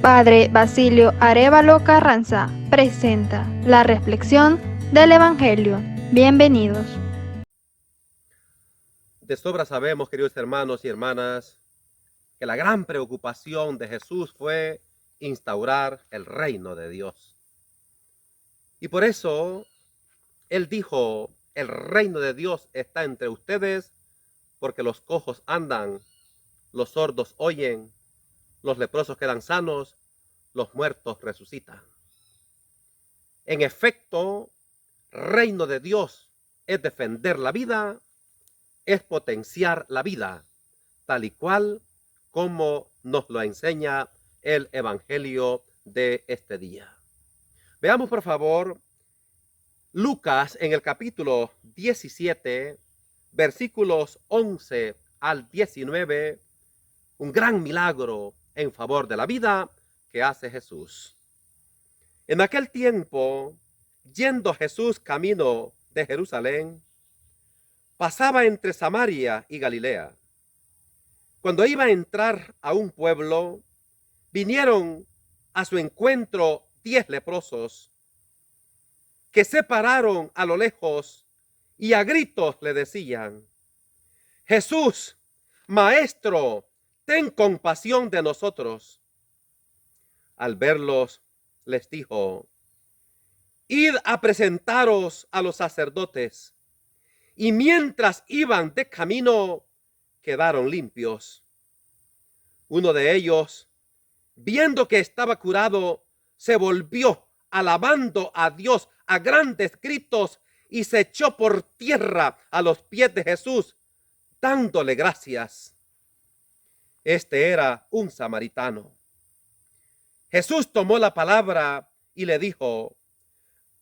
Padre Basilio Arévalo Carranza presenta la reflexión del Evangelio. Bienvenidos. De sobra sabemos, queridos hermanos y hermanas, que la gran preocupación de Jesús fue instaurar el reino de Dios. Y por eso Él dijo, el reino de Dios está entre ustedes, porque los cojos andan, los sordos oyen, los leprosos quedan sanos, los muertos resucitan. En efecto, reino de Dios es defender la vida, es potenciar la vida, tal y cual como nos lo enseña el Evangelio de este día. Veamos, por favor, Lucas en el capítulo 17, versículos 11 al 19, un gran milagro en favor de la vida que hace Jesús. En aquel tiempo, yendo Jesús camino de Jerusalén, pasaba entre Samaria y Galilea. Cuando iba a entrar a un pueblo, vinieron a su encuentro 10 leprosos que se pararon a lo lejos y a gritos le decían: Jesús, Maestro, ten compasión de nosotros. Al verlos, les dijo: Id a presentaros a los sacerdotes. Y mientras iban de camino, quedaron limpios. Uno de ellos, viendo que estaba curado, se volvió alabando a Dios a grandes gritos y se echó por tierra a los pies de Jesús, dándole gracias. Este era un samaritano. Jesús tomó la palabra y le dijo: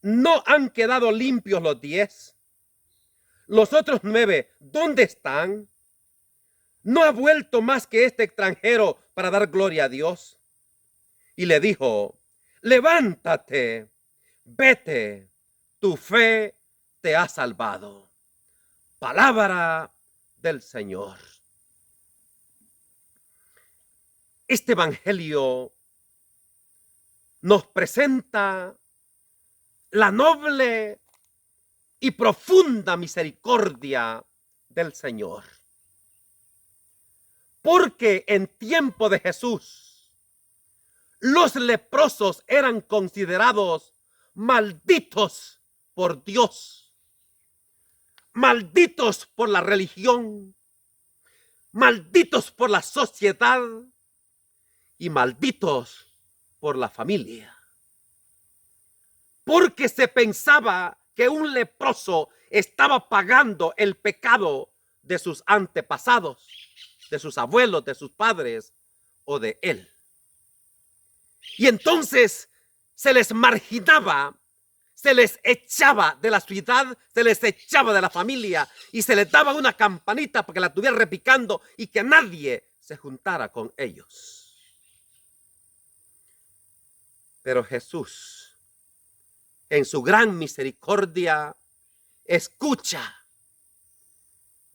¿No han quedado limpios los 10? Los otros 9, ¿dónde están? ¿No ha vuelto más que este extranjero para dar gloria a Dios? Y le dijo: levántate, vete, tu fe te ha salvado. Palabra del Señor. Este evangelio nos presenta la noble y profunda misericordia del Señor. Porque en tiempo de Jesús, los leprosos eran considerados malditos por Dios, malditos por la religión, malditos por la sociedad y malditos por la familia. Porque se pensaba que un leproso estaba pagando el pecado de sus antepasados, de sus abuelos, de sus padres o de él. Y entonces se les marginaba, se les echaba de la ciudad, se les echaba de la familia y se les daba una campanita para que la estuviera repicando y que nadie se juntara con ellos. Pero Jesús, en su gran misericordia, escucha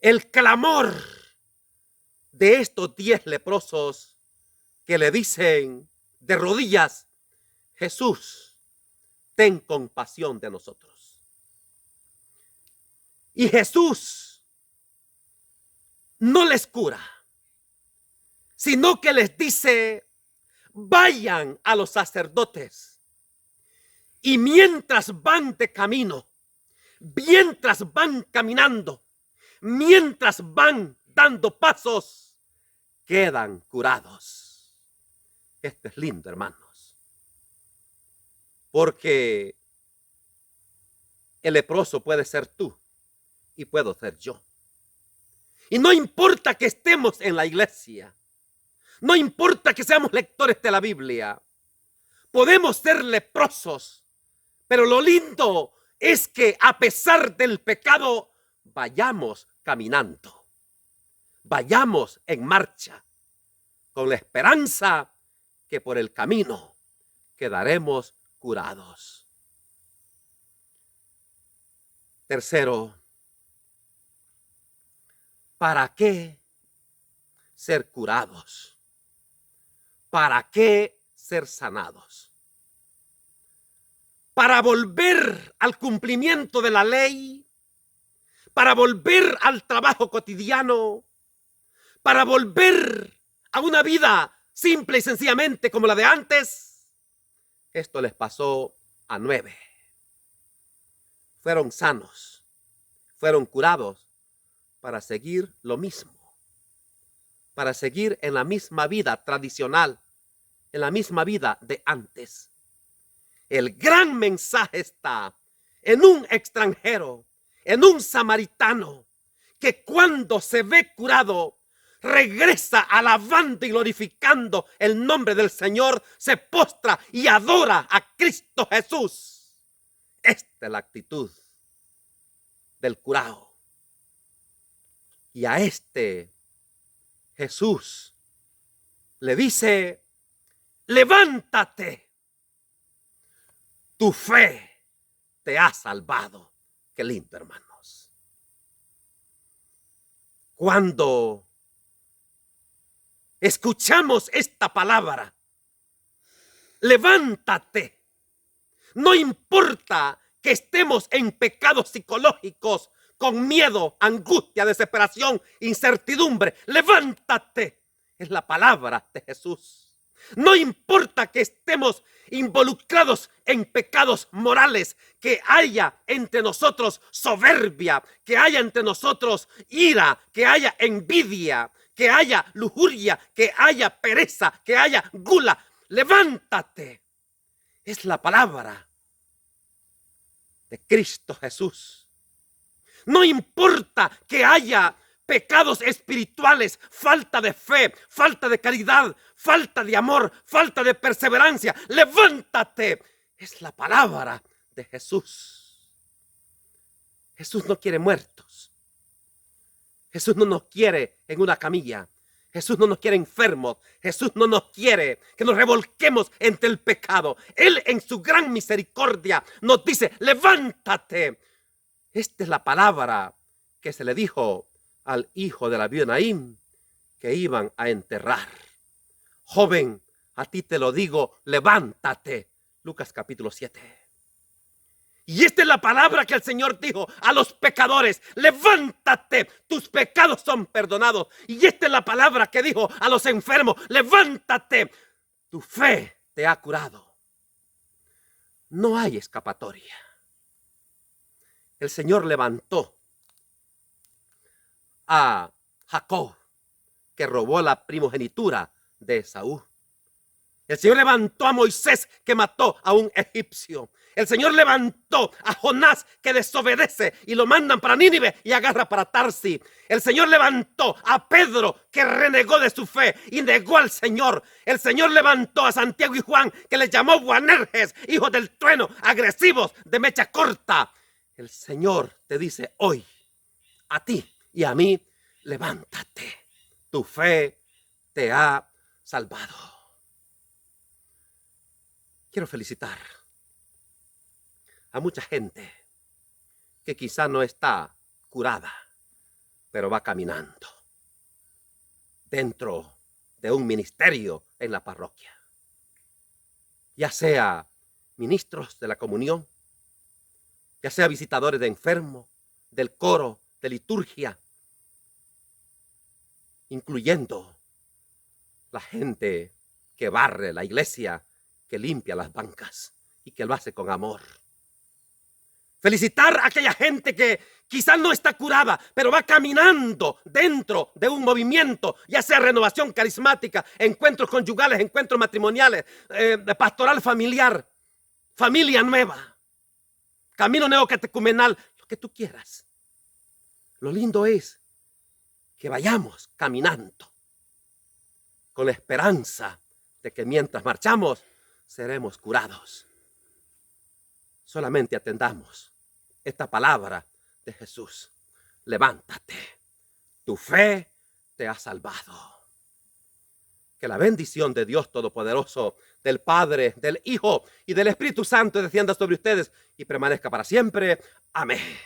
el clamor de estos 10 leprosos que le dicen de rodillas: Jesús, ten compasión de nosotros. Y Jesús no les cura, sino que les dice: vayan a los sacerdotes. Y mientras van de camino, mientras van caminando, mientras van dando pasos, quedan curados. Esto es lindo, hermanos. Porque el leproso puede ser tú y puedo ser yo. Y no importa que estemos en la iglesia, no importa que seamos lectores de la Biblia, podemos ser leprosos, pero lo lindo es que a pesar del pecado, vayamos caminando, vayamos en marcha, con la esperanza que por el camino quedaremos curados. Tercero, ¿para qué ser curados? ¿Para qué ser sanados, para volver al cumplimiento de la ley, para volver al trabajo cotidiano, para volver a una vida simple y sencillamente como la de antes. Esto les pasó a 9. Fueron sanos, fueron curados para seguir lo mismo, para seguir en la misma vida tradicional, en la misma vida de antes. El gran mensaje está en un extranjero, en un samaritano, que cuando se ve curado, regresa alabando y glorificando el nombre del Señor, se postra y adora a Cristo Jesús. Esta es la actitud del curado. Y a este Jesús le dice: levántate, tu fe te ha salvado. Qué lindo, hermanos. Cuando escuchamos esta palabra, levántate, no importa que estemos en pecados psicológicos, con miedo, angustia, desesperación, incertidumbre, levántate. Es la palabra de Jesús. No importa que estemos involucrados en pecados morales, que haya entre nosotros soberbia, que haya entre nosotros ira, que haya envidia, que haya lujuria, que haya pereza, que haya gula. Levántate. Es la palabra de Cristo Jesús. No importa que haya pecados espirituales, falta de fe, falta de caridad, falta de amor, falta de perseverancia. Levántate. Es la palabra de Jesús. Jesús no quiere muertos. Jesús no nos quiere en una camilla. Jesús no nos quiere enfermos. Jesús no nos quiere que nos revolquemos entre el pecado. Él en su gran misericordia nos dice: levántate. Esta es la palabra que se le dijo al hijo de la viuda Naín, que iban a enterrar. Joven, a ti te lo digo, levántate. Lucas capítulo 7. Y esta es la palabra que el Señor dijo a los pecadores: levántate, tus pecados son perdonados. Y esta es la palabra que dijo a los enfermos: levántate, tu fe te ha curado. No hay escapatoria. El Señor levantó a Jacob, que robó la primogenitura de Esaú. El Señor levantó a Moisés, que mató a un egipcio. El Señor levantó a Jonás, que desobedece y lo mandan para Nínive y agarra para Tarsis. El Señor levantó a Pedro, que renegó de su fe y negó al Señor. El Señor levantó a Santiago y Juan, que les llamó Boanerges, hijos del trueno, agresivos, de mecha corta. El Señor te dice hoy, a ti y a mí: levántate, tu fe te ha salvado. Quiero felicitar a mucha gente que quizá no está curada, pero va caminando dentro de un ministerio en la parroquia. Ya sea ministros de la comunión, ya sea visitadores de enfermos, del coro, de liturgia, incluyendo la gente que barre la iglesia, que limpia las bancas y que lo hace con amor. Felicitar a aquella gente que quizás no está curada, pero va caminando dentro de un movimiento, ya sea renovación carismática, encuentros conyugales, encuentros matrimoniales, pastoral familiar, familia nueva, camino neocatecumenal, lo que tú quieras. Lo lindo es que vayamos caminando con la esperanza de que mientras marchamos seremos curados. Solamente atendamos esta palabra de Jesús: levántate, tu fe te ha salvado. Que la bendición de Dios Todopoderoso, del Padre, del Hijo y del Espíritu Santo descienda sobre ustedes y permanezca para siempre. Amén.